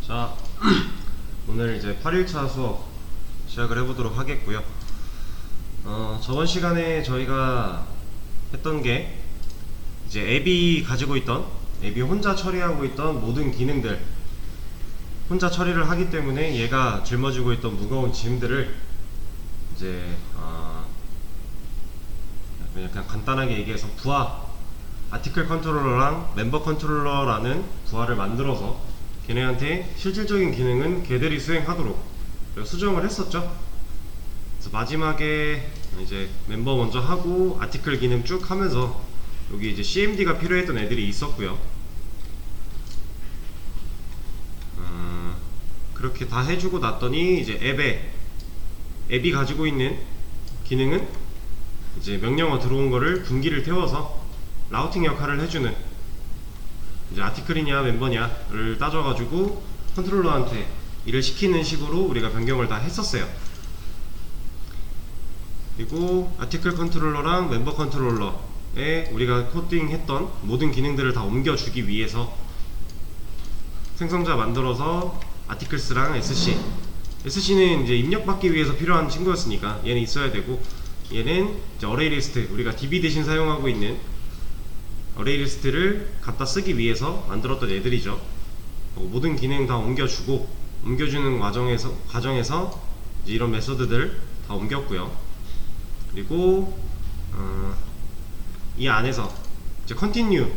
자, 오늘 이제 8일차 수업 시작을 해보도록 하겠고요. 저번 시간에 저희가 했던 게 이제 앱이 가지고 있던, 앱이 혼자 처리하고 있던 모든 기능들, 혼자 처리를 하기 때문에 얘가 짊어지고 있던 무거운 짐들을 이제 그냥 간단하게 얘기해서 부하, 아티클 컨트롤러랑 멤버 컨트롤러라는 부하를 만들어서 걔네한테 실질적인 기능은 걔들이 수행하도록 수정을 했었죠. 그래서 마지막에 이제 멤버 먼저 하고 아티클 기능 쭉 하면서 여기 이제 CMD가 필요했던 애들이 있었고요. 그렇게 다 해주고 났더니 이제 앱이 가지고 있는 기능은 이제 명령어 들어온 거를 분기를 태워서 라우팅 역할을 해주는, 이제 아티클이냐 멤버냐를 따져가지고 컨트롤러한테 일을 시키는 식으로 우리가 변경을 다 했었어요. 그리고 아티클 컨트롤러랑 멤버 컨트롤러에 우리가 코딩했던 모든 기능들을 다 옮겨주기 위해서 생성자 만들어서 아티클스랑 SC는 이제 입력받기 위해서 필요한 친구였으니까 얘는 있어야 되고, 얘는 이제 어레이 리스트, 우리가 DB 대신 사용하고 있는 어레이 리스트를 갖다 쓰기 위해서 만들었던 애들이죠. 모든 기능 다 옮겨주는 과정에서 이제 이런 메서드들 다 옮겼고요. 그리고 이 안에서 이제 컨티뉴로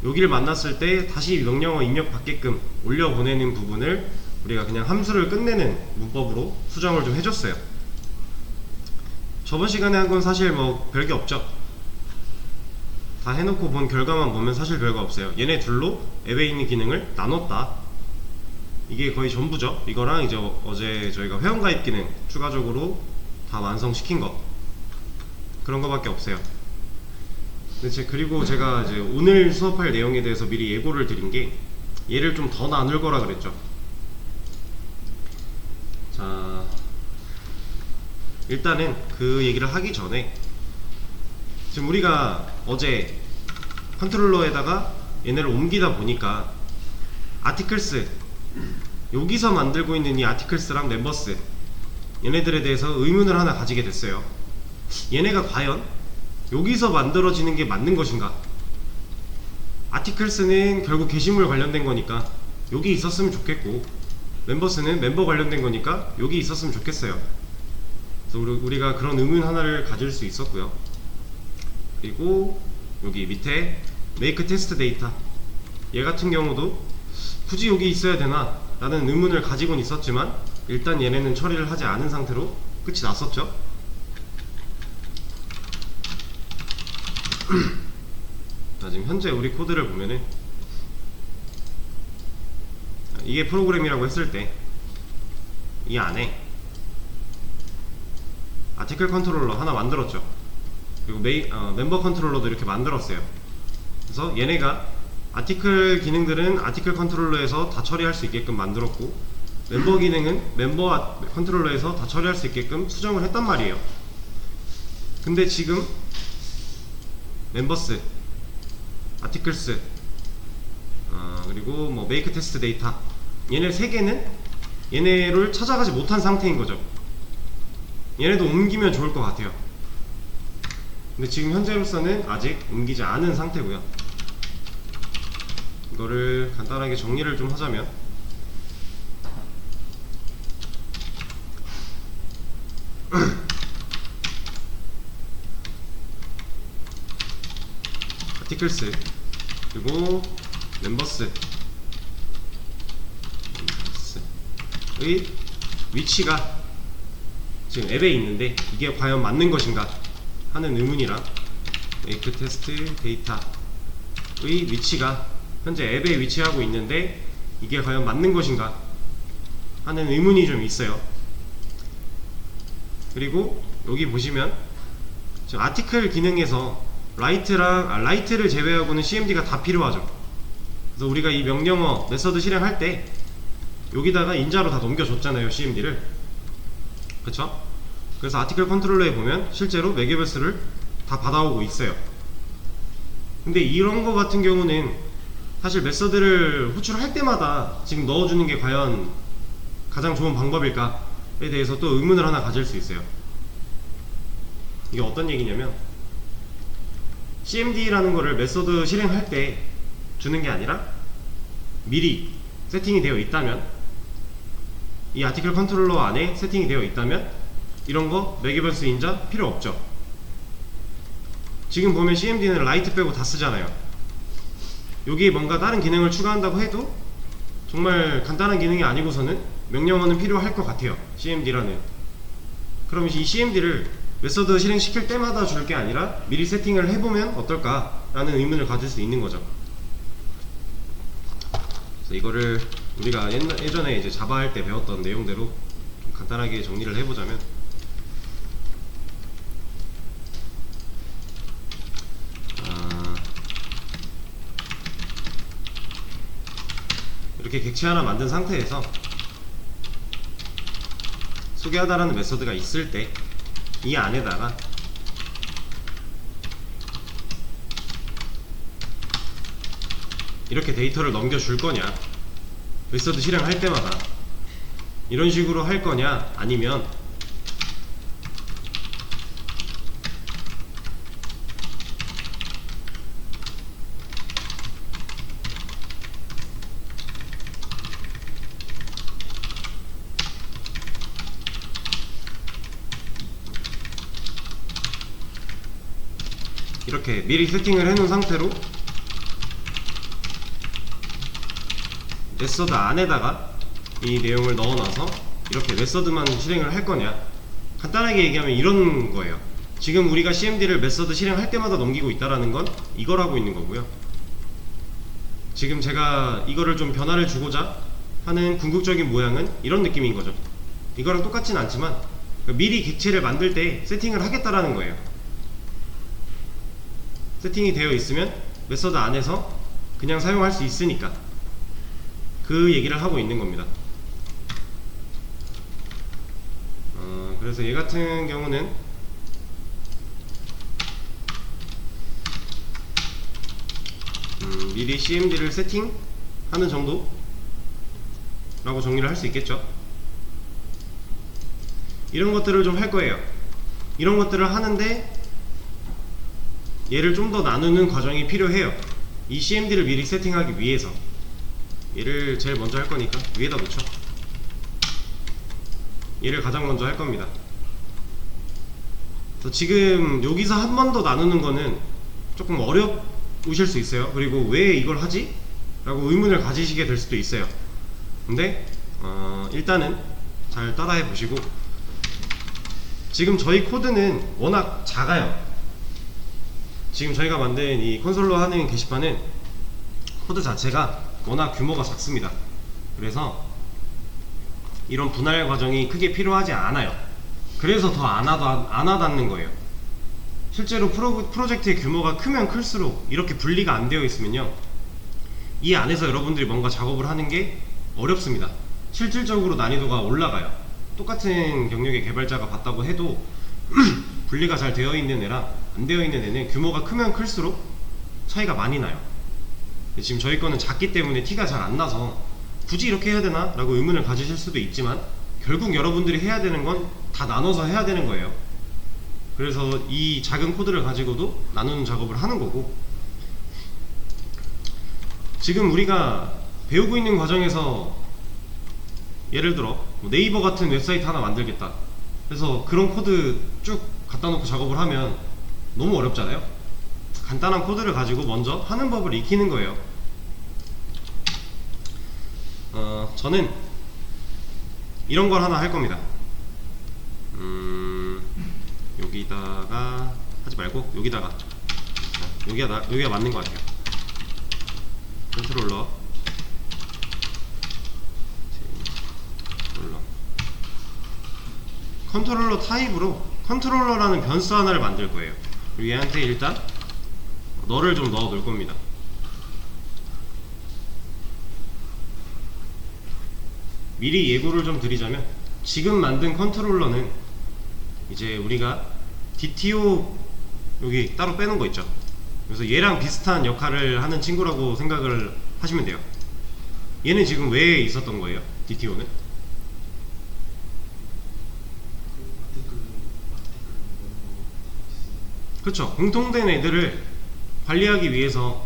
여기를 만났을 때 다시 명령어 입력 받게끔 올려보내는 부분을 우리가 그냥 함수를 끝내는 문법으로 수정을 좀 해줬어요. 저번 시간에 한 건 사실 뭐 별게 없죠. 다 해놓고 본 결과만 보면 사실 별거 없어요. 얘네 둘로 앱에 있는 기능을 나눴다, 이게 거의 전부죠. 이거랑 이제 어제 저희가 회원가입 기능 추가적으로 다 완성시킨 거, 그런 거밖에 없어요. 그리고 제가 이제 오늘 수업할 내용에 대해서 미리 예고를 드린 게, 얘를 좀 더 나눌 거라 그랬죠. 자, 일단은 그 얘기를 하기 전에 지금 우리가 어제 컨트롤러에다가 얘네를 옮기다 보니까 아티클스, 여기서 만들고 있는 이 아티클스랑 멤버스, 얘네들에 대해서 의문을 하나 가지게 됐어요. 얘네가 과연 여기서 만들어지는 게 맞는 것인가? 아티클스는 결국 게시물 관련된 거니까 여기 있었으면 좋겠고, 멤버스는 멤버 관련된 거니까 여기 있었으면 좋겠어요. 그래서 우리가 그런 의문 하나를 가질 수 있었고요. 그리고 여기 밑에 make test data, 얘 같은 경우도 굳이 여기 있어야 되나 라는 의문을 가지고는 있었지만 일단 얘네는 처리를 하지 않은 상태로 끝이 났었죠. 자, 지금 현재 우리 코드를 보면은 이게 프로그램이라고 했을 때 이 안에 아티클 컨트롤러 하나 만들었죠. 그리고 멤버 컨트롤러도 이렇게 만들었어요. 그래서 얘네가 아티클 기능들은 아티클 컨트롤러에서 다 처리할 수 있게끔 만들었고, 멤버 기능은 멤버 컨트롤러에서 다 처리할 수 있게끔 수정을 했단 말이에요. 근데 지금 멤버스, 아티클스, 그리고 뭐 make test data, 얘네 세 개는 얘네를 찾아가지 못한 상태인 거죠. 얘네도 옮기면 좋을 것 같아요. 근데 지금 현재로서는 아직 옮기지 않은 상태고요. 이거를 간단하게 정리를 좀 하자면, 아티클스 그리고 멤버스의 위치가 지금 앱에 있는데 이게 과연 맞는 것인가 하는 의문이랑, make test data의 위치가 현재 앱에 위치하고 있는데 이게 과연 맞는 것인가 하는 의문이 좀 있어요. 그리고 여기 보시면 지금 아티클 기능에서 라이트를 제외하고는 CMD가 다 필요하죠. 그래서 우리가 이 명령어 메서드 실행할 때 여기다가 인자로 다 넘겨줬잖아요, CMD를. 그쵸? 그래서 아티클 컨트롤러에 보면 실제로 매개별수를 다 받아오고 있어요. 근데 이런 거 같은 경우는 사실 메서드를 호출할 때마다 지금 넣어주는 게 과연 가장 좋은 방법일까에 대해서 또 의문을 하나 가질 수 있어요. 이게 어떤 얘기냐면, cmd라는 거를 메서드 실행할 때 주는 게 아니라 미리 세팅이 되어 있다면, 이 아티클 컨트롤러 안에 세팅이 되어 있다면 이런 거 맥이버스 인자 필요 없죠. 지금 보면 cmd는 라이트 빼고 다 쓰잖아요. 여기에 뭔가 다른 기능을 추가한다고 해도 정말 간단한 기능이 아니고서는 명령어는 필요할 것 같아요, cmd라는. 그럼 이 cmd를 메서드 실행시킬 때마다 줄 게 아니라 미리 세팅을 해보면 어떨까 라는 의문을 가질 수 있는 거죠. 그래서 이거를 우리가 예전에 이제 자바 할 때 배웠던 내용대로 좀 간단하게 정리를 해보자면, 이렇게 객체 하나 만든 상태에서 소개하다라는 메서드가 있을 때 이 안에다가 이렇게 데이터를 넘겨줄 거냐, 메서드 실행할 때마다 이런 식으로 할 거냐, 아니면 이렇게 미리 세팅을 해놓은 상태로 메서드 안에다가 이 내용을 넣어놔서 이렇게 메서드만 실행을 할 거냐, 간단하게 얘기하면 이런 거예요. 지금 우리가 cmd를 메서드 실행할 때마다 넘기고 있다라는 건 이걸 하고 있는 거고요. 지금 제가 이거를 좀 변화를 주고자 하는 궁극적인 모양은 이런 느낌인 거죠. 이거랑 똑같진 않지만 미리 객체를 만들 때 세팅을 하겠다라는 거예요. 세팅이 되어 있으면 메서드 안에서 그냥 사용할 수 있으니까 그 얘기를 하고 있는 겁니다. 그래서 얘 같은 경우는 미리 cmd를 세팅하는 정도 라고 정리를 할 수 있겠죠. 이런 것들을 좀 할 거예요. 이런 것들을 하는데 얘를 좀 더 나누는 과정이 필요해요. 이 cmd를 미리 세팅하기 위해서 얘를 제일 먼저 할 거니까 위에다 놓죠. 얘를 가장 먼저 할 겁니다. 그래서 지금 여기서 한 번 더 나누는 거는 조금 어려우실 수 있어요. 그리고 왜 이걸 하지? 라고 의문을 가지시게 될 수도 있어요. 근데 일단은 잘 따라해 보시고, 지금 저희 코드는 워낙 작아요. 지금 저희가 만든 이 콘솔로 하는 게시판은 코드 자체가 워낙 규모가 작습니다. 그래서 이런 분할 과정이 크게 필요하지 않아요. 그래서 더 안 와닿는 거예요. 실제로 프로젝트의 규모가 크면 클수록 이렇게 분리가 안 되어 있으면요, 이 안에서 여러분들이 뭔가 작업을 하는 게 어렵습니다. 실질적으로 난이도가 올라가요. 똑같은 경력의 개발자가 봤다고 해도 분리가 잘 되어 있는 애랑 안 되어 있는 애는 규모가 크면 클수록 차이가 많이 나요. 지금 저희 거는 작기 때문에 티가 잘 안 나서 굳이 이렇게 해야 되나? 라고 의문을 가지실 수도 있지만, 결국 여러분들이 해야 되는 건 다 나눠서 해야 되는 거예요. 그래서 이 작은 코드를 가지고도 나누는 작업을 하는 거고, 지금 우리가 배우고 있는 과정에서 예를 들어 네이버 같은 웹사이트 하나 만들겠다, 그래서 그런 코드 쭉 갖다 놓고 작업을 하면 너무 어렵잖아요. 간단한 코드를 가지고 먼저 하는 법을 익히는 거예요. 저는 이런 걸 하나 할 겁니다. 여기다가 하지 말고 여기다가, 여기가 맞는 것 같아요. 컨트롤러 타입으로 컨트롤러라는 변수 하나를 만들 거예요. 그리고 얘한테 일단 너를 좀 넣어 놓을 겁니다. 미리 예고를 좀 드리자면, 지금 만든 컨트롤러는 이제 우리가 DTO 여기 따로 빼놓은 거 있죠. 그래서 얘랑 비슷한 역할을 하는 친구라고 생각을 하시면 돼요. 얘는 지금 왜 있었던 거예요? DTO는? 그쵸. 공통된 애들을 관리하기 위해서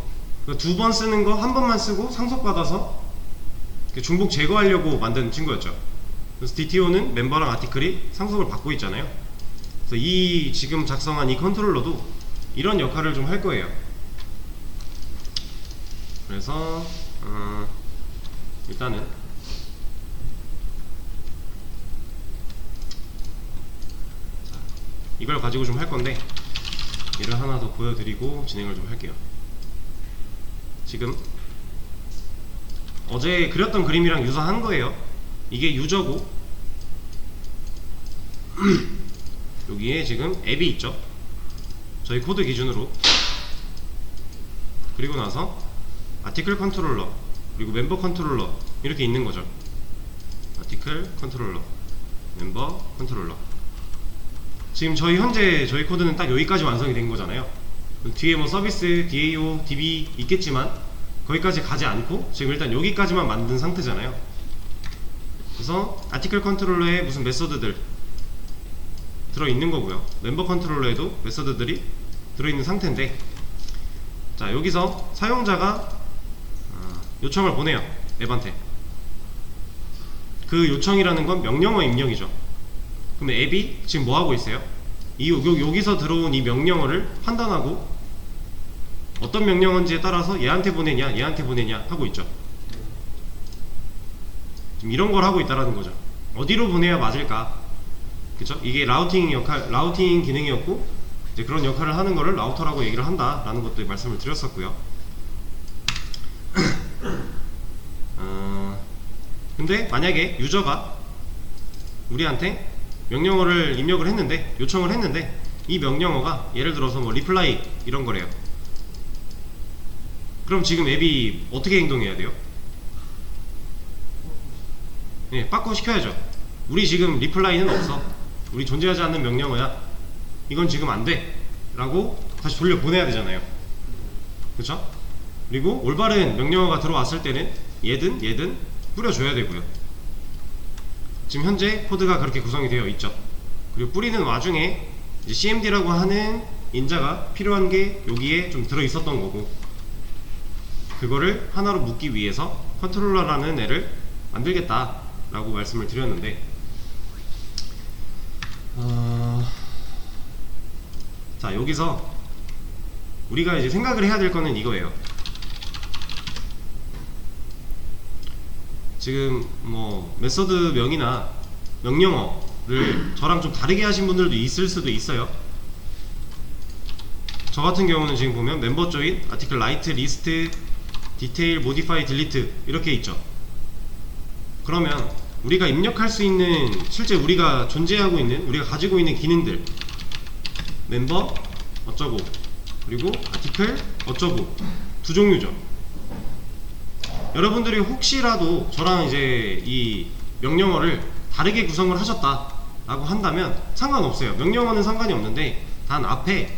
두 번 쓰는 거 한 번만 쓰고 상속받아서 중복 제거하려고 만든 친구였죠. 그래서 DTO는 멤버랑 아티클이 상속을 받고 있잖아요. 그래서 이 지금 작성한 이 컨트롤러도 이런 역할을 좀 할 거예요. 그래서 일단은 자, 이걸 가지고 좀 할 건데 얘를 하나 더 보여드리고 진행을 좀 할게요. 지금 어제 그렸던 그림이랑 유사한 거예요. 이게 유저고 여기에 지금 앱이 있죠. 저희 코드 기준으로. 그리고 나서 아티클 컨트롤러 그리고 멤버 컨트롤러 이렇게 있는 거죠. 아티클 컨트롤러 멤버 컨트롤러. 지금 현재 저희 코드는 딱 여기까지 완성이 된 거잖아요. 뒤에 뭐 서비스, DAO, DB 있겠지만 거기까지 가지 않고 지금 일단 여기까지만 만든 상태잖아요. 그래서 아티클 컨트롤러에 무슨 메서드들 들어있는 거고요. 멤버 컨트롤러에도 메서드들이 들어있는 상태인데, 자 여기서 사용자가 요청을 보내요. 앱한테. 그 요청이라는 건 명령어 입력이죠. 그럼 앱이 지금 뭐 하고 있어요? 여기서 들어온 이 명령어를 판단하고 어떤 명령어인지에 따라서 얘한테 보내냐 얘한테 보내냐 하고 있죠. 지금 이런 걸 하고 있다라는 거죠. 어디로 보내야 맞을까? 그쵸? 이게 라우팅 기능이었고 이제 그런 역할을 하는 거를 라우터라고 얘기를 한다라는 것도 말씀을 드렸었고요. 근데 만약에 유저가 우리한테 명령어를 입력을 했는데, 요청을 했는데 이 명령어가 예를 들어서 뭐 리플라이 이런 거래요. 그럼 지금 앱이 어떻게 행동해야 돼요? 예, 바꿔 시켜야죠. 우리 지금 리플라이는 없어, 우리 존재하지 않는 명령어야, 이건 지금 안 돼 라고 다시 돌려 보내야 되잖아요. 그쵸? 그리고 올바른 명령어가 들어왔을 때는 얘든 뿌려줘야 되고요. 지금 현재 코드가 그렇게 구성이 되어 있죠. 그리고 뿌리는 와중에 이제 CMD라고 하는 인자가 필요한 게 여기에 좀 들어 있었던 거고, 그거를 하나로 묶기 위해서 컨트롤러라는 애를 만들겠다 라고 말씀을 드렸는데, 자 여기서 우리가 이제 생각을 해야 될 거는 이거예요. 지금 뭐 메서드 명이나 명령어를 저랑 좀 다르게 하신 분들도 있을 수도 있어요. 저 같은 경우는 지금 보면 멤버 조인, 아티클 라이트, 리스트, 디테일, 모디파이, 딜리트 이렇게 있죠. 그러면 우리가 입력할 수 있는, 실제 우리가 존재하고 있는, 우리가 가지고 있는 기능들, 멤버 어쩌고 그리고 아티클 어쩌고 두 종류죠. 여러분들이 혹시라도 저랑 이제 이 명령어를 다르게 구성을 하셨다 라고 한다면 상관없어요. 명령어는 상관이 없는데 단 앞에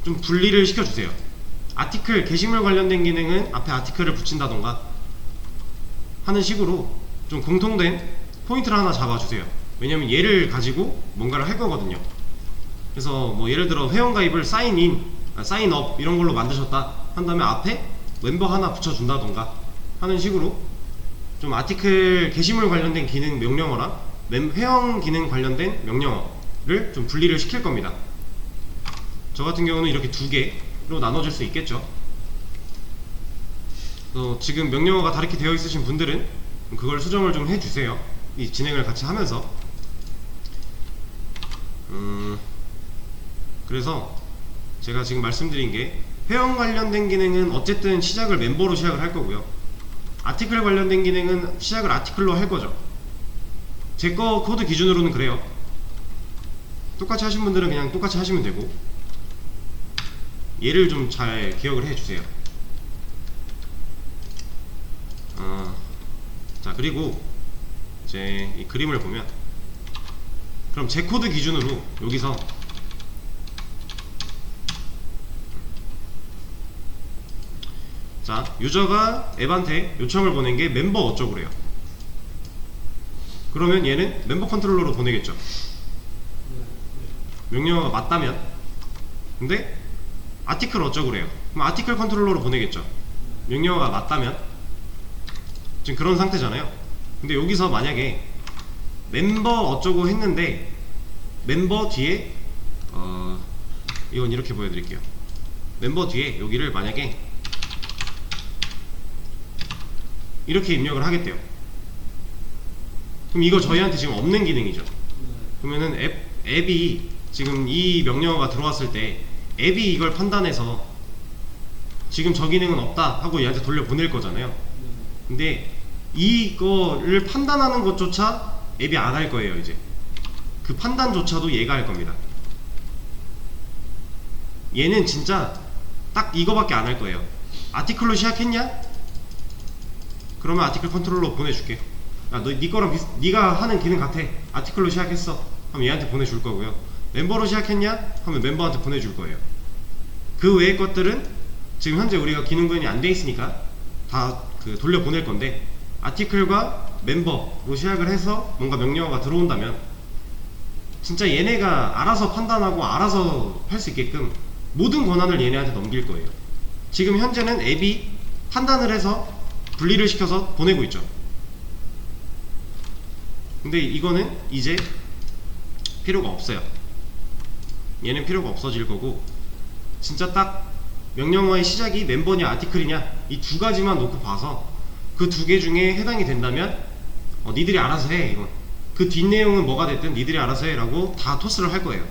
좀 분리를 시켜주세요. 아티클, 게시물 관련된 기능은 앞에 아티클을 붙인다던가 하는 식으로 좀 공통된 포인트를 하나 잡아주세요. 왜냐면 얘를 가지고 뭔가를 할 거거든요. 그래서 뭐 예를 들어 회원가입을 사인인, 사인업 이런 걸로 만드셨다 한다면 앞에 멤버 하나 붙여준다던가 하는 식으로 좀 아티클 게시물 관련된 기능 명령어랑 회원 기능 관련된 명령어를 좀 분리를 시킬 겁니다. 저 같은 경우는 이렇게 두 개로 나눠질 수 있겠죠. 지금 명령어가 다르게 되어 있으신 분들은 그걸 수정을 좀 해주세요. 이 진행을 같이 하면서. 그래서 제가 지금 말씀드린 게 회원 관련된 기능은 어쨌든 시작을 멤버로 시작을 할 거고요. 아티클 관련된 기능은 시작을 아티클로 할 거죠. 제 거 코드 기준으로는 그래요. 똑같이 하신 분들은 그냥 똑같이 하시면 되고, 얘를 좀 잘 기억을 해주세요. 자 그리고 이제 이 그림을 보면, 그럼 제 코드 기준으로 여기서 자, 유저가 앱한테 요청을 보낸 게 멤버 어쩌고래요. 그러면 얘는 멤버 컨트롤러로 보내겠죠. 명령어가 맞다면. 근데 아티클 어쩌고래요. 그럼 아티클 컨트롤러로 보내겠죠. 명령어가 맞다면. 지금 그런 상태잖아요. 근데 여기서 만약에 멤버 어쩌고 했는데 멤버 뒤에 이건 이렇게 보여드릴게요. 멤버 뒤에 여기를 만약에 이렇게 입력을 하겠대요. 그럼 이거 저희한테 지금 없는 기능이죠. 그러면은 앱이 지금 이 명령어가 들어왔을 때 앱이 이걸 판단해서 지금 저 기능은 없다 하고 얘한테 돌려 보낼 거잖아요. 근데 이거를 판단하는 것조차 앱이 안 할 거예요. 이제 그 판단조차도 얘가 할 겁니다. 얘는 진짜 딱 이거밖에 안 할 거예요. 아티클로 시작했냐? 그러면 아티클 컨트롤러 보내줄게. 야, 네 거랑 네가 하는 기능 같아. 아티클로 시작했어. 하면 얘한테 보내줄 거고요. 멤버로 시작했냐? 하면 멤버한테 보내줄 거예요. 그 외의 것들은 지금 현재 우리가 기능 구현이 안 돼 있으니까 다 돌려 보낼 건데, 아티클과 멤버로 시작을 해서 뭔가 명령어가 들어온다면 진짜 얘네가 알아서 판단하고 알아서 할 수 있게끔 모든 권한을 얘네한테 넘길 거예요. 지금 현재는 앱이 판단을 해서 분리를 시켜서 보내고 있죠. 근데 이거는 이제 필요가 없어요. 얘는 필요가 없어질 거고, 진짜 딱 명령어의 시작이 멤버냐 아티클이냐 이 두 가지만 놓고 봐서 그 두 개 중에 해당이 된다면 니들이 알아서 해. 이건 그 뒷내용은 뭐가 됐든 니들이 알아서 해 라고 다 토스를 할 거예요.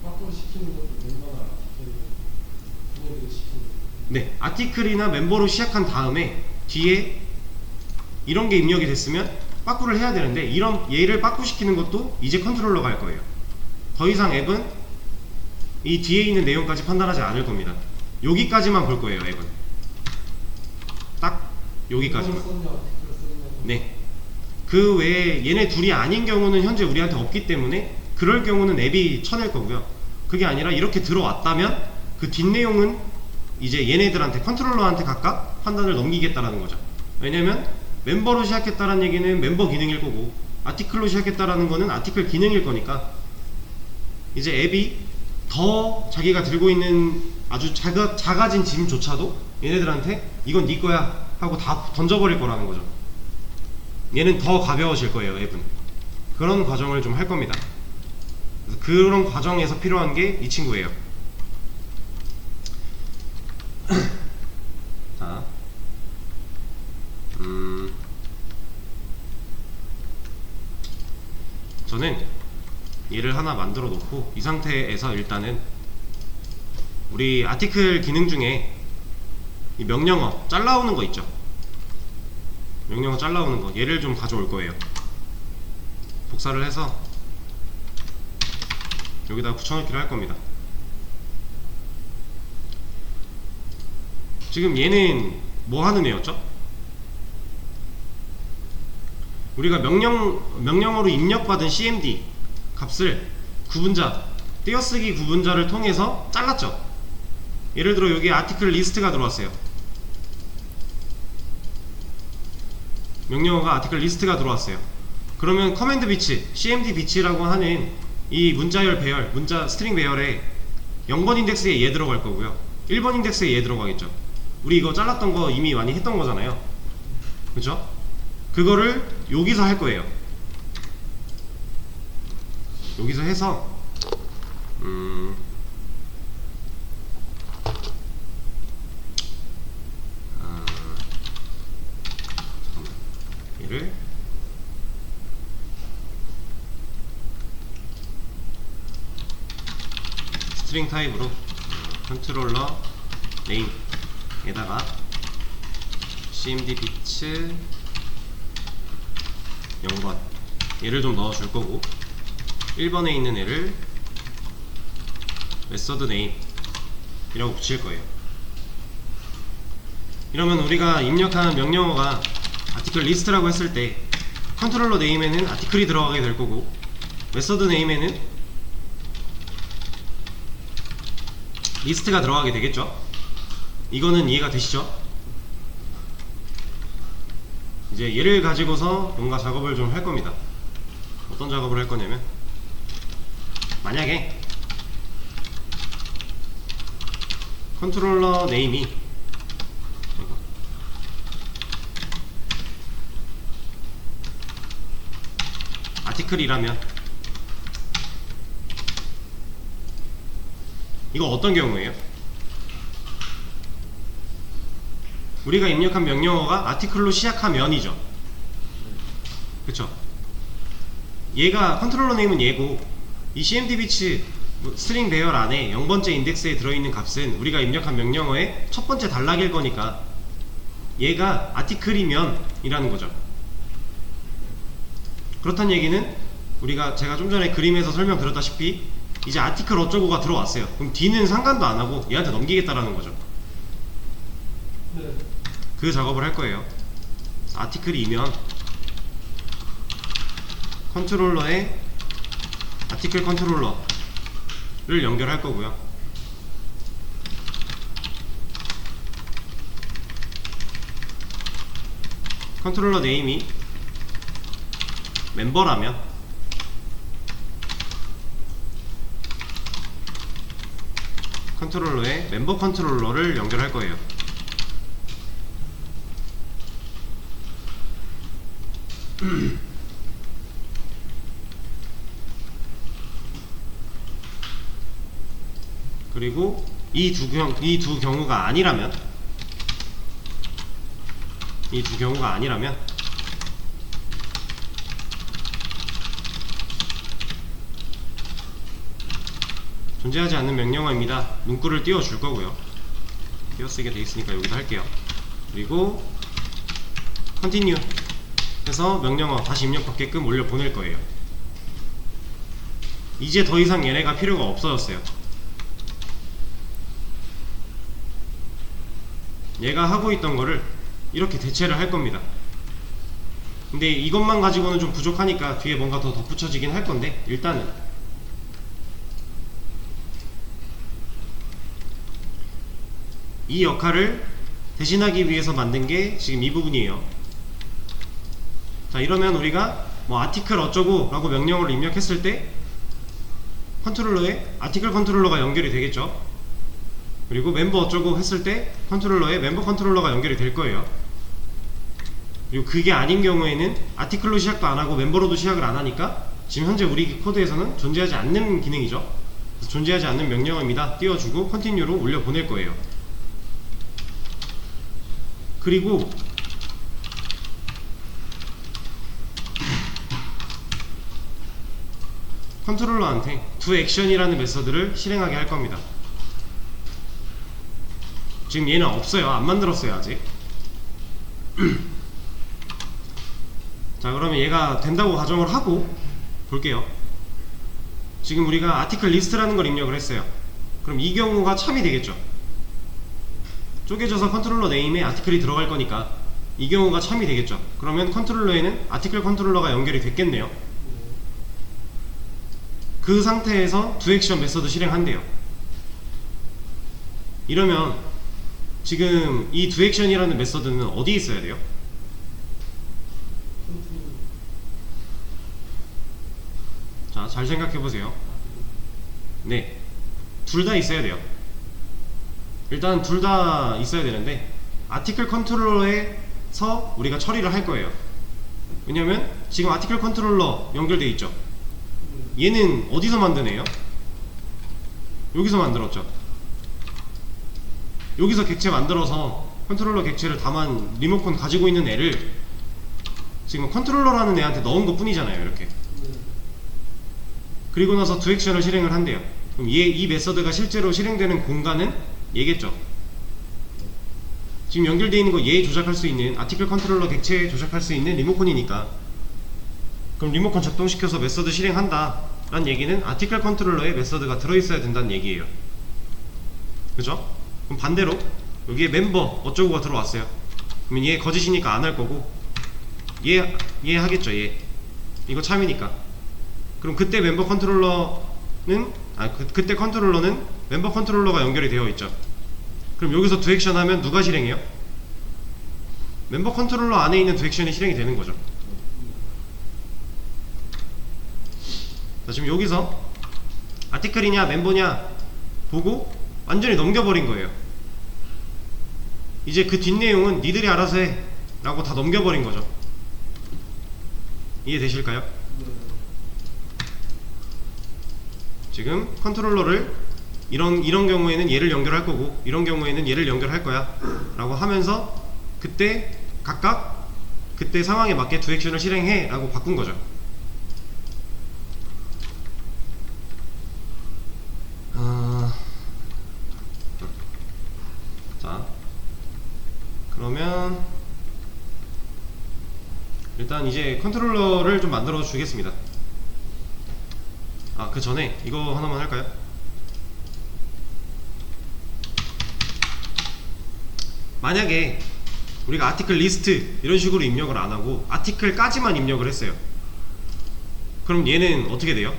밖으로 시키는 것도 멤버나 아티클 시키는 거. 네, 아티클이나 멤버로 시작한 다음에 뒤에 이런 게 입력이 됐으면 빠꾸를 해야 되는데, 이런 얘를 빠꾸 시키는 것도 이제 컨트롤러가 할 거예요. 더 이상 앱은 이 뒤에 있는 내용까지 판단하지 않을 겁니다. 여기까지만 볼 거예요. 앱은 딱 여기까지만. 네, 그 외에 얘네 둘이 아닌 경우는 현재 우리한테 없기 때문에 그럴 경우는 앱이 쳐낼 거고요. 그게 아니라 이렇게 들어왔다면 그 뒷내용은 이제 얘네들한테, 컨트롤러한테 각각 판단을 넘기겠다라는 거죠. 왜냐면 멤버로 시작했다는 얘기는 멤버 기능일 거고, 아티클로 시작했다라는 거는 아티클 기능일 거니까 이제 앱이 더 자기가 들고 있는 아주 작아진 짐조차도 얘네들한테 이건 네 거야 하고 다 던져버릴 거라는 거죠. 얘는 더 가벼워질 거예요. 앱은 그런 과정을 좀 할 겁니다. 그래서 그런 과정에서 필요한 게 이 친구예요. 자, 저는 얘를 하나 만들어 놓고 이 상태에서 일단은 우리 아티클 기능 중에 이 명령어 잘라오는 거 있죠. 명령어 잘라오는 거, 얘를 좀 가져올 거예요. 복사를 해서 여기다가 붙여넣기를 할 겁니다. 지금 얘는 뭐 하는 애였죠? 우리가 명령어로 입력받은 cmd 값을 구분자, 띄어쓰기 구분자를 통해서 잘랐죠. 예를 들어 여기 아티클 리스트가 들어왔어요. 명령어가 아티클 리스트가 들어왔어요. 그러면 커맨드 비치, cmd 비치라고 하는 이 문자열 배열, 문자 스트링 배열에 0번 인덱스에 얘 들어갈 거고요. 1번 인덱스에 얘 들어가겠죠. 우리 이거 잘랐던 거 이미 많이 했던 거잖아요. 그쵸? 그거를 여기서 할 거예요. 여기서 해서 잠깐만. 얘를 스트링 타입으로 컨트롤러 네임에다가 cmd 비츠 0번 얘를 좀 넣어 줄 거고, 1번에 있는 애를 메서드 네임 이라고 붙일 거예요. 이러면 우리가 입력한 명령어가 아티클 리스트라고 했을 때 컨트롤러 네임에는 아티클이 들어가게 될 거고, 메서드 네임에는 리스트가 들어가게 되겠죠. 이거는 이해가 되시죠? 이제 얘를 가지고서 뭔가 작업을 좀 할 겁니다. 어떤 작업을 할 거냐면, 만약에 컨트롤러 네임이 아티클이라면, 이거 어떤 경우예요? 우리가 입력한 명령어가 아티클로 시작하면이죠. 그쵸? 얘가 컨트롤러 네임은 얘고, 이 cmdbits 스트링 배열 안에 0번째 인덱스에 들어있는 값은 우리가 입력한 명령어의 첫 번째 단락일 거니까 얘가 아티클이면 이라는 거죠. 그렇다는 얘기는 우리가 제가 좀 전에 그림에서 설명드렸다시피 이제 아티클 어쩌고가 들어왔어요. 그럼 D는 상관도 안 하고 얘한테 넘기겠다라는 거죠. 네. 그 작업을 할 거예요. 아티클이면 컨트롤러에 아티클 컨트롤러를 연결할 거고요. 컨트롤러 네임이 멤버라면 컨트롤러에 멤버 컨트롤러를 연결할 거예요. 그리고 이 두 경우가 아니라면 존재하지 않는 명령어입니다. 문구를 띄워줄 거고요. 띄어쓰게 돼 있으니까 여기도 할게요. 그리고 continue 해서 명령어 다시 입력받게끔 올려 보낼 거예요. 이제 더 이상 얘네가 필요가 없어졌어요. 얘가 하고 있던 거를 이렇게 대체를 할 겁니다. 근데 이것만 가지고는 좀 부족하니까 뒤에 뭔가 더 덧붙여지긴 할 건데, 일단은 이 역할을 대신하기 위해서 만든 게 지금 이 부분이에요. 자, 이러면 우리가 뭐 아티클 어쩌고 라고 명령어를 입력했을 때 컨트롤러에 아티클 컨트롤러가 연결이 되겠죠. 그리고 멤버 어쩌고 했을 때 컨트롤러에 멤버 컨트롤러가 연결이 될 거예요. 그리고 그게 아닌 경우에는 아티클로 시작도 안 하고 멤버로도 시작을 안 하니까 지금 현재 우리 코드에서는 존재하지 않는 기능이죠. 그래서 존재하지 않는 명령어입니다. 띄워주고 컨티뉴로 올려 보낼 거예요. 그리고 컨트롤러한테 doAction이라는 메서드를 실행하게 할 겁니다. 지금 얘는 없어요. 안 만들었어요 아직. 자, 그러면 얘가 된다고 가정을 하고 볼게요. 지금 우리가 아티클 리스트라는 걸 입력을 했어요. 그럼 이 경우가 참이 되겠죠. 쪼개져서 컨트롤러 네임에 아티클이 들어갈 거니까 이 경우가 참이 되겠죠. 그러면 컨트롤러에는 아티클 컨트롤러가 연결이 됐겠네요. 그 상태에서 doAction 메서드 실행한대요. 이러면 지금 이 doAction이라는 메서드는 어디에 있어야 돼요? 자, 잘 생각해보세요. 네, 둘 다 있어야 돼요. 일단 둘 다 있어야 되는데 아티클 컨트롤러에서 우리가 처리를 할 거예요. 왜냐면 지금 아티클 컨트롤러 연결돼 있죠. 얘는 어디서 만든 애요? 여기서 만들었죠. 여기서 객체 만들어서 컨트롤러 객체를 다만 리모컨 가지고 있는 애를 지금 컨트롤러라는 애한테 넣은 것 뿐이잖아요. 이렇게. 그리고 나서 doAction을 실행을 한대요. 그럼 이 메서드가 실제로 실행되는 공간은 얘겠죠. 지금 연결되어 있는 거 얘 조작할 수 있는 아티클 컨트롤러 객체 조작할 수 있는 리모컨이니까, 그럼 리모컨 작동시켜서 메서드 실행한다 라는 얘기는 아티클 컨트롤러에 메서드가 들어있어야 된다는 얘기예요. 그죠? 그럼 반대로 여기에 멤버 어쩌고가 들어왔어요. 그러면 얘 거짓이니까 안 할 거고 얘 하겠죠. 얘 이거 참이니까. 그럼 그때 멤버 컨트롤러는 그때 컨트롤러는 멤버 컨트롤러가 연결이 되어 있죠. 그럼 여기서 두 액션 하면 누가 실행해요? 멤버 컨트롤러 안에 있는 두 액션이 실행이 되는 거죠. 자, 지금 여기서 아티클이냐 멤버냐 보고 완전히 넘겨버린 거예요. 이제 그 뒷내용은 니들이 알아서 해 라고 다 넘겨버린 거죠. 이해되실까요? 지금 컨트롤러를 이런 경우에는 얘를 연결할 거고 이런 경우에는 얘를 연결할 거야 라고 하면서 그때 각각 그때 상황에 맞게 두 액션을 실행해 라고 바꾼 거죠. 자, 그러면 일단 이제 컨트롤러를 좀 만들어 주겠습니다. 아, 그 전에 이거 하나만 할까요? 만약에 우리가 아티클 리스트 이런 식으로 입력을 안 하고 아티클까지만 입력을 했어요. 그럼 얘는 어떻게 돼요?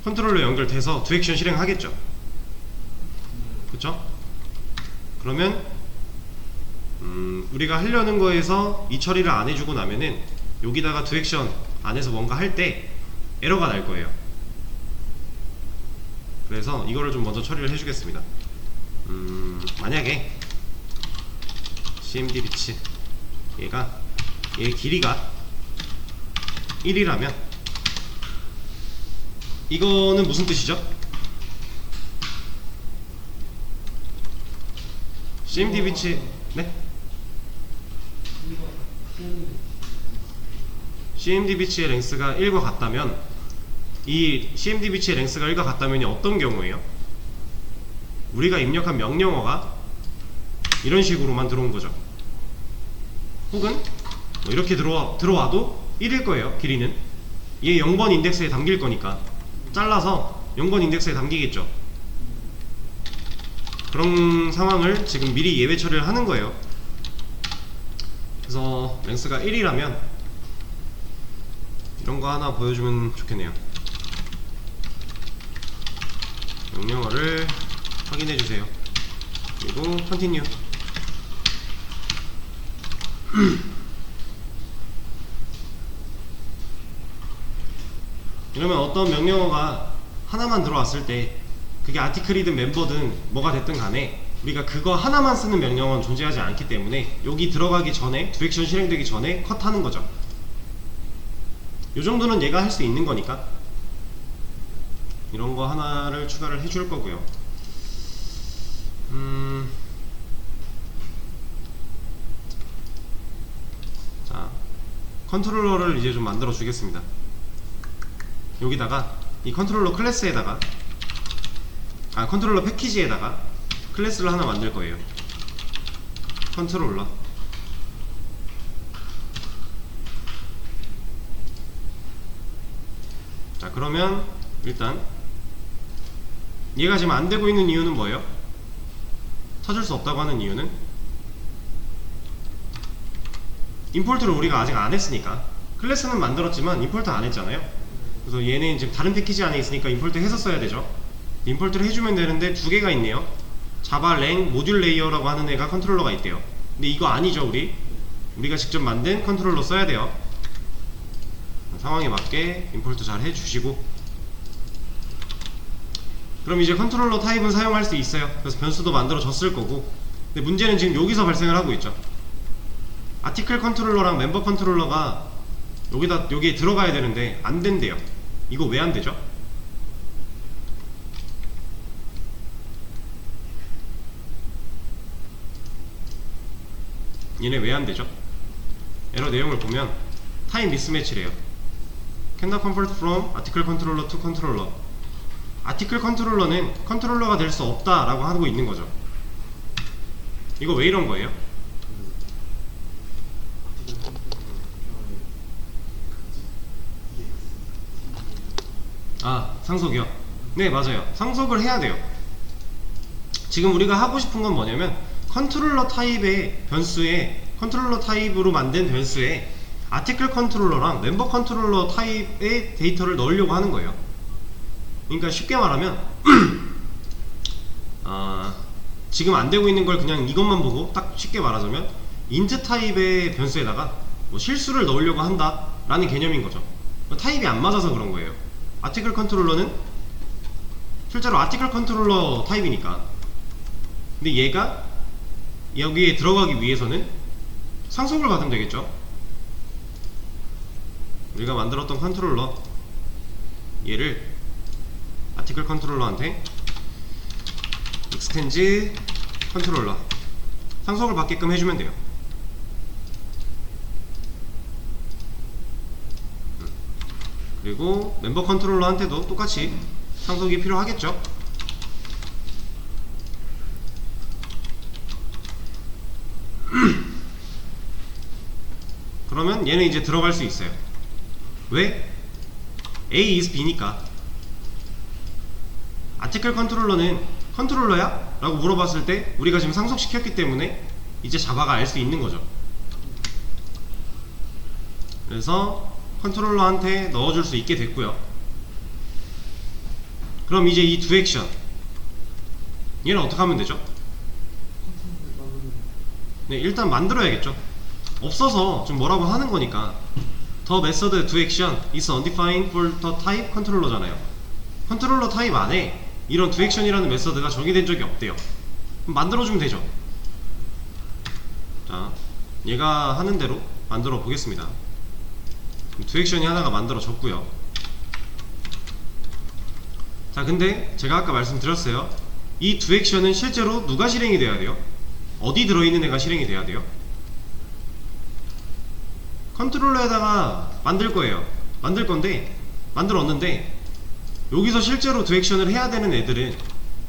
컨트롤러 연결돼서 두 액션 실행하겠죠. 그쵸? 그러면 우리가 하려는 거에서 이 처리를 안 해주고 나면은 여기다가 두 액션 안에서 뭔가 할 때 에러가 날 거예요. 그래서 이거를 좀 먼저 처리를 해주겠습니다. 만약에 cmd 비치 얘 길이가 1이라면 이거는 무슨 뜻이죠? cmd 비치 네? cmd 비치의 랭스가 1과 같다면 이 cmd 비치의 랭스가 1과 같다면 어떤 경우예요? 우리가 입력한 명령어가 이런 식으로만 들어온 거죠. 혹은 뭐 이렇게 들어와도 1일 거예요. 길이는 얘 0번 인덱스에 담길 거니까 잘라서 0번 인덱스에 담기겠죠. 그런 상황을 지금 미리 예외 처리를 하는 거예요. 그래서 랭스가 1이라면 이런 거 하나 보여주면 좋겠네요. 명령어를 확인해 주세요. 그리고 continue. 이러면 어떤 명령어가 하나만 들어왔을 때 그게 아티클이든 멤버든 뭐가 됐든 간에 우리가 그거 하나만 쓰는 명령어는 존재하지 않기 때문에 여기 들어가기 전에 두 액션 실행되기 전에 컷하는 거죠. 이 정도는 얘가 할 수 있는 거니까 이런 거 하나를 추가를 해줄 거고요. 자, 컨트롤러를 이제 좀 만들어 주겠습니다. 여기다가 이 컨트롤러 클래스에다가 컨트롤러 패키지에다가 클래스를 하나 만들 거예요. 컨트롤러 자, 그러면 일단 얘가 지금 안 되고 있는 이유는 뭐예요? 찾을 수 없다고 하는 이유는 임포트를 우리가 아직 안 했으니까. 클래스는 만들었지만 임포트 안 했잖아요. 그래서 얘는 지금 다른 패키지 안에 있으니까 임포트 해서 써야 되죠. 임포트를 해주면 되는데 두 개가 있네요. 자바 랭 모듈 레이어라고 하는 애가 컨트롤러가 있대요. 근데 이거 아니죠. 우리가 직접 만든 컨트롤러 써야 돼요. 상황에 맞게 임포트 잘 해주시고, 그럼 이제 컨트롤러 타입은 사용할 수 있어요. 그래서 변수도 만들어졌을 거고. 근데 문제는 지금 여기서 발생을 하고 있죠. 아티클 컨트롤러랑 멤버 컨트롤러가 여기에 들어가야 되는데 안 된대요. 이거 왜 안 되죠? 얘네 왜 안 되죠? 에러 내용을 보면 타임 미스매치래요. cannot convert from article controller to controller. 아티클 컨트롤러는 컨트롤러가 될 수 없다 라고 하고 있는 거죠. 이거 왜 이런 거예요? 상속이요? 네, 맞아요. 상속을 해야 돼요. 지금 우리가 하고 싶은 건 뭐냐면 컨트롤러 타입의 변수에, 컨트롤러 타입으로 만든 변수에 아티클 컨트롤러랑 멤버 컨트롤러 타입의 데이터를 넣으려고 하는 거예요. 그러니까 쉽게 말하면 지금 안 되고 있는 걸 그냥 이것만 보고 딱 쉽게 말하자면 int 타입의 변수에다가 뭐 실수를 넣으려고 한다 라는 개념인 거죠. 타입이 안 맞아서 그런 거예요. 아티클 컨트롤러는 실제로 아티클 컨트롤러 타입이니까. 근데 얘가 여기에 들어가기 위해서는 상속을 받으면 되겠죠. 우리가 만들었던 컨트롤러 얘를 아티클 컨트롤러한테 익스텐즈 컨트롤러 상속을 받게끔 해주면 돼요. 그리고 멤버 컨트롤러한테도 똑같이 상속이 필요하겠죠. 그러면 얘는 이제 들어갈 수 있어요. 왜? A is B니까. 아티클 컨트롤러는 컨트롤러야? 라고 물어봤을 때 우리가 지금 상속시켰기 때문에 이제 자바가 알 수 있는 거죠. 그래서 컨트롤러한테 넣어줄 수 있게 됐고요. 그럼 이제 이 두 액션 얘는 어떻게 하면 되죠? 네, 일단 만들어야겠죠. 없어서 좀 뭐라고 하는 거니까. The method to action is undefined for the type 컨트롤러잖아요. 컨트롤러 타입 안에 이런 to action이라는 메서드가 정의된 적이 없대요. 그럼 만들어주면 되죠. 자, 얘가 하는 대로 만들어 보겠습니다. to action이 하나가 만들어졌고요. 자, 근데 제가 아까 말씀드렸어요. 이 to action은 실제로 누가 실행이 돼야 돼요? 어디 들어있는 애가 실행이 돼야 돼요? 컨트롤러에다가 만들 거예요. 만들 건데 만들었는데 여기서 실제로 to action을 해야 되는 애들은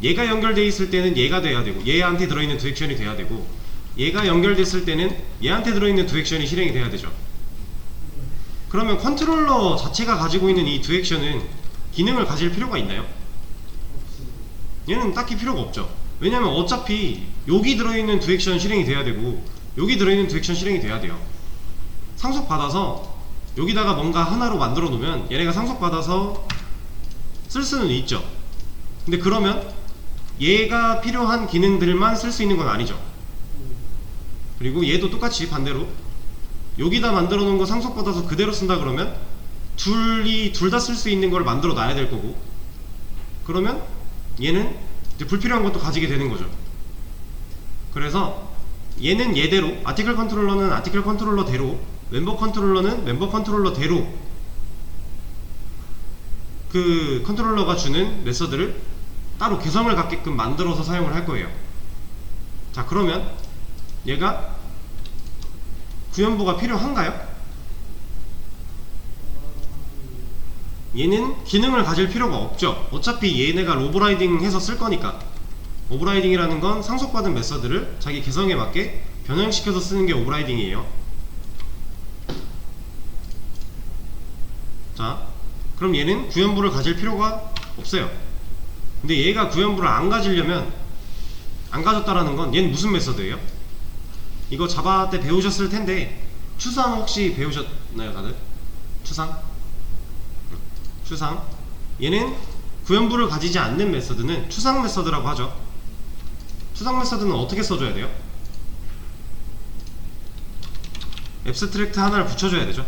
얘가 연결되어 있을 때는 얘가 돼야 되고 얘한테 들어있는 to action이 돼야 되고 얘가 연결됐을 때는 얘한테 들어있는 to action이 실행이 돼야 되죠. 그러면 컨트롤러 자체가 가지고 있는 이 to action은 기능을 가질 필요가 있나요? 얘는 딱히 필요가 없죠. 왜냐면 어차피 여기 들어있는 to action 실행이 돼야 되고 여기 들어있는 to action 실행이 돼야 돼요. 상속받아서 여기다가 뭔가 하나로 만들어 놓으면 얘네가 상속받아서 쓸 수는 있죠. 근데 그러면 얘가 필요한 기능들만 쓸 수 있는 건 아니죠. 그리고 얘도 똑같이 반대로 여기다 만들어 놓은 거 상속받아서 그대로 쓴다 그러면 둘 다 쓸 수 있는 걸 만들어 놔야 될 거고, 그러면 얘는 이제 불필요한 것도 가지게 되는 거죠. 그래서 얘는 얘대로, 아티클 컨트롤러는 아티클 컨트롤러대로, 멤버 컨트롤러는 멤버 컨트롤러대로 그 컨트롤러가 주는 메서드를 따로 개성을 갖게끔 만들어서 사용을 할 거예요. 자, 그러면 얘가 구현부가 필요한가요? 얘는 기능을 가질 필요가 없죠. 어차피 얘네가 오버라이딩 해서 쓸 거니까. 오버라이딩이라는 건 상속받은 메서드를 자기 개성에 맞게 변형시켜서 쓰는 게 오버라이딩이에요. 자, 그럼 얘는 구현부를 가질 필요가 없어요. 근데 얘가 구현부를 안 가지려면, 안 가졌다라는 건 얘는 무슨 메서드예요? 이거 자바 때 배우셨을 텐데 추상 혹시 배우셨나요 다들? 추상? 추상. 얘는 구현부를 가지지 않는 메서드는 추상 메서드라고 하죠. 추상 메서드는 어떻게 써줘야 돼요? 앱스트랙트 하나를 붙여줘야 되죠.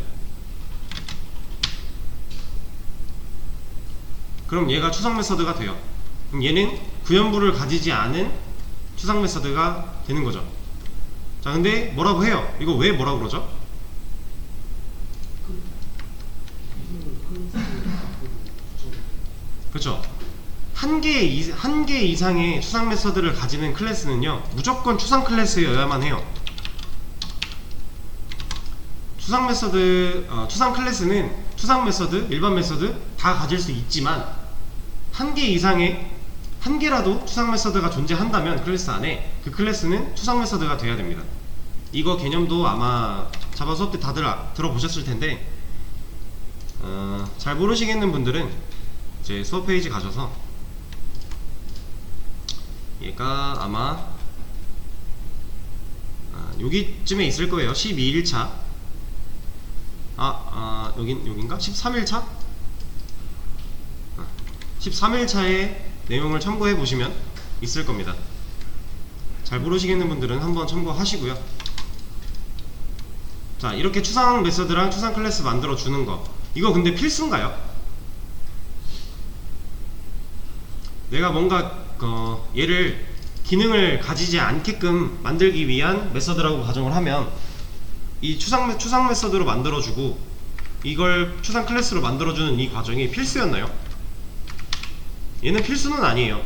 그럼 얘가 추상 메서드가 돼요. 그럼 얘는 구현부를 가지지 않은 추상 메서드가 되는 거죠. 자, 근데 뭐라고 해요? 이거 왜 뭐라고 그러죠? 그렇죠. 한 개 이상의 추상 메서드를 가지는 클래스는요 무조건 추상 클래스여야만 해요. 추상 메서드, 추상 클래스는 추상 메서드, 일반 메서드 다 가질 수 있지만 한 개 이상의, 한 개라도 추상 메서드가 존재한다면 클래스 안에 그 클래스는 추상 메서드가 돼야 됩니다. 이거 개념도 아마 자바 수업 때 다들 들어보셨을 텐데 잘 모르시겠는 분들은 제 수업 페이지 가셔서 얘가 아마 여기쯤에 있을 거예요. 12일차 여긴가? 13일차? 13일차의 내용을 참고해 보시면 있을 겁니다. 잘 모르시겠는 분들은 한번 참고하시고요. 자, 이렇게 추상 메서드랑 추상 클래스 만들어 주는 거, 이거 근데 필수인가요? 내가 뭔가 얘를 기능을 가지지 않게끔 만들기 위한 메서드라고 가정을 하면 이 추상 메서드로 만들어주고 이걸 추상 클래스로 만들어주는 이 과정이 필수였나요? 얘는 필수는 아니에요.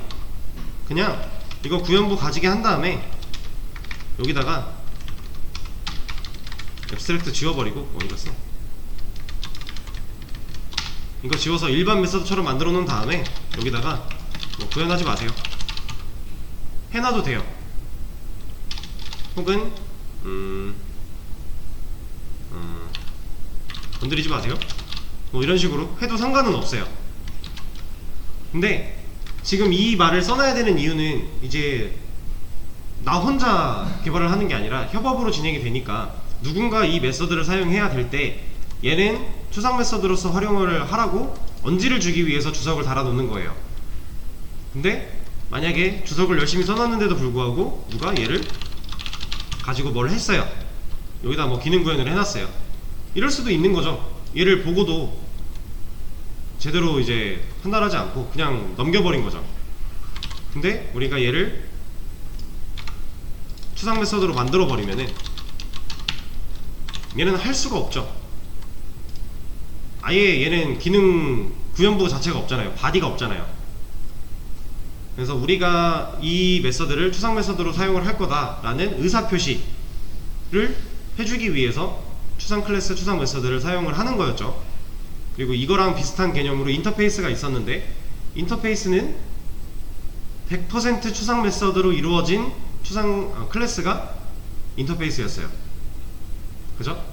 그냥 이거 구현부 가지게 한 다음에 여기다가 앱스트랙트 지워버리고, 어디 갔어? 이거 지워서 일반 메서드처럼 만들어 놓은 다음에 여기다가 뭐 구현하지 마세요. 해놔도 돼요. 혹은 건드리지 마세요. 뭐 이런 식으로 해도 상관은 없어요. 근데 지금 이 말을 써놔야 되는 이유는 이제 나 혼자 개발을 하는 게 아니라 협업으로 진행이 되니까 누군가 이 메서드를 사용해야 될 때 얘는 추상 메서드로서 활용을 하라고 언지를 주기 위해서 주석을 달아 놓는 거예요. 근데 만약에 주석을 열심히 써놨는데도 불구하고 누가 얘를 가지고 뭘 했어요. 여기다 뭐 기능 구현을 해놨어요. 이럴 수도 있는 거죠. 얘를 보고도 제대로 이제 판단하지 않고 그냥 넘겨버린 거죠. 근데 우리가 얘를 추상 메서드로 만들어 버리면은 얘는 할 수가 없죠. 아예 얘는 기능 구현부 자체가 없잖아요. 바디가 없잖아요. 그래서 우리가 이 메서드를 추상 메서드로 사용을 할 거다라는 의사표시를 해주기 위해서 추상 클래스, 추상 메서드를 사용을 하는 거였죠. 그리고 이거랑 비슷한 개념으로 인터페이스가 있었는데, 인터페이스는 100% 추상 메서드로 이루어진 추상 클래스가 인터페이스였어요. 그죠?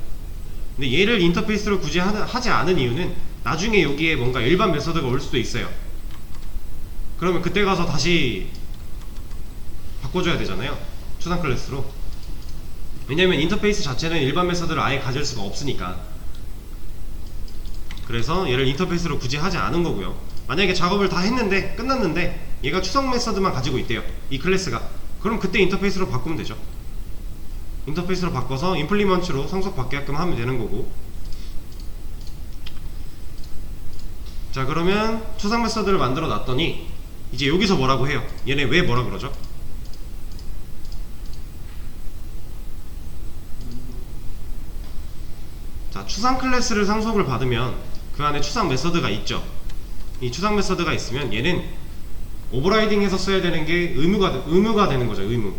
근데 얘를 인터페이스로 굳이 하지 않은 이유는 나중에 여기에 뭔가 일반 메서드가 올 수도 있어요. 그러면 그때 가서 다시 바꿔줘야 되잖아요. 추상 클래스로. 왜냐면 인터페이스 자체는 일반 메서드를 아예 가질 수가 없으니까. 그래서 얘를 인터페이스로 굳이 하지 않은 거고요. 만약에 작업을 다 했는데 끝났는데 얘가 추상 메서드만 가지고 있대요, 이 클래스가. 그럼 그때 인터페이스로 바꾸면 되죠. 인터페이스로 바꿔서 임플리먼트로 상속받게끔 하면 되는 거고. 자, 그러면 추상 메서드를 만들어 놨더니 이제 여기서 뭐라고 해요? 얘네 왜 뭐라 그러죠? 자, 추상 클래스를 상속을 받으면 그 안에 추상 메서드가 있죠. 이 추상 메서드가 있으면 얘는 오버라이딩해서 써야 되는 게 의무가 되는 거죠. 의무.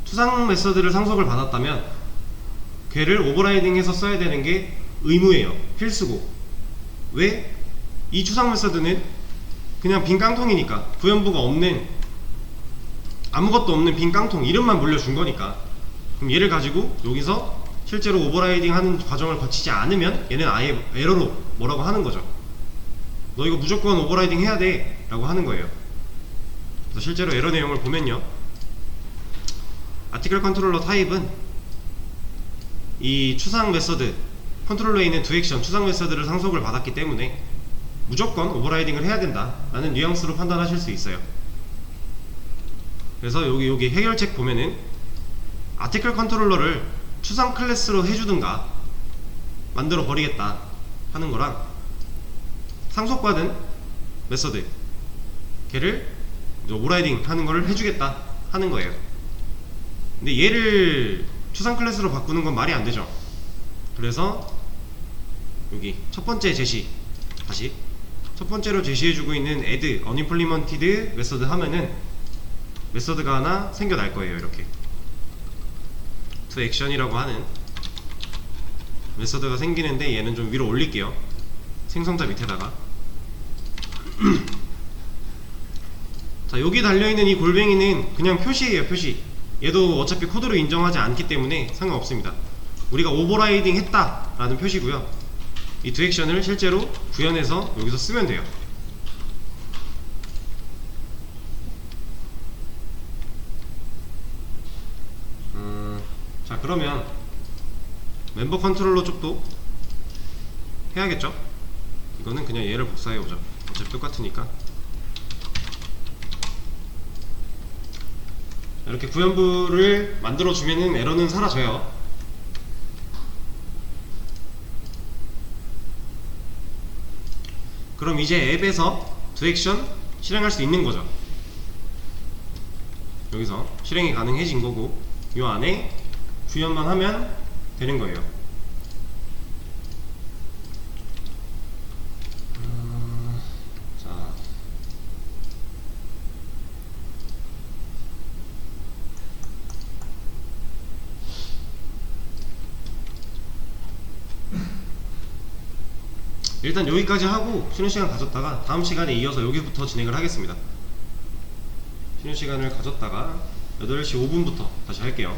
추상 메서드를 상속을 받았다면 걔를 오버라이딩해서 써야 되는 게 의무예요. 필수고. 왜? 이 추상 메서드는 그냥 빈 깡통이니까, 구현부가 없는, 아무것도 없는 빈 깡통 이름만 물려준 거니까. 그럼 얘를 가지고 여기서 실제로 오버라이딩 하는 과정을 거치지 않으면 얘는 아예 에러로 뭐라고 하는 거죠. 너 이거 무조건 오버라이딩 해야 돼 라고 하는 거예요. 그래서 실제로 에러 내용을 보면요, 아티클 컨트롤러 타입은 이 추상 메서드, 컨트롤러에 있는 두 액션 추상 메서드를 상속을 받았기 때문에 무조건 오버라이딩을 해야 된다 라는 뉘앙스로 판단하실 수 있어요. 그래서 여기 해결책 보면은 아티클 컨트롤러를 추상 클래스로 해주든가 만들어 버리겠다 하는 거랑 상속받은 메서드 걔를 오버라이딩 하는 거를 해주겠다 하는 거예요. 근데 얘를 추상 클래스로 바꾸는 건 말이 안 되죠. 그래서 여기 첫 번째 제시, 다시 첫 번째로 제시해주고 있는 add unimplemented 메서드 하면은 메서드가 하나 생겨날 거예요. 이렇게 to action이라고 하는 메서드가 생기는데, 얘는 좀 위로 올릴게요. 생성자 밑에다가. 자, 여기 달려있는 이 골뱅이는 그냥 표시예요. 표시. 얘도 어차피 코드로 인정하지 않기 때문에 상관없습니다. 우리가 오버라이딩 했다 라는 표시고요. 이 두 액션을 실제로 구현해서 여기서 쓰면 돼요. 자, 그러면 멤버 컨트롤러 쪽도 해야겠죠? 이거는 그냥 얘를 복사해 오죠. 어차피 똑같으니까. 이렇게 구현부를 만들어주면은 에러는 사라져요. 그럼 이제 앱에서 두 액션 실행할 수 있는 거죠. 여기서 실행이 가능해진 거고, 이 안에 구현만 하면 되는 거예요. 자, 일단 여기까지 하고 쉬는 시간 가졌다가 다음 시간에 이어서 여기부터 진행을 하겠습니다. 쉬는 시간을 가졌다가 8시 5분부터 다시 할게요.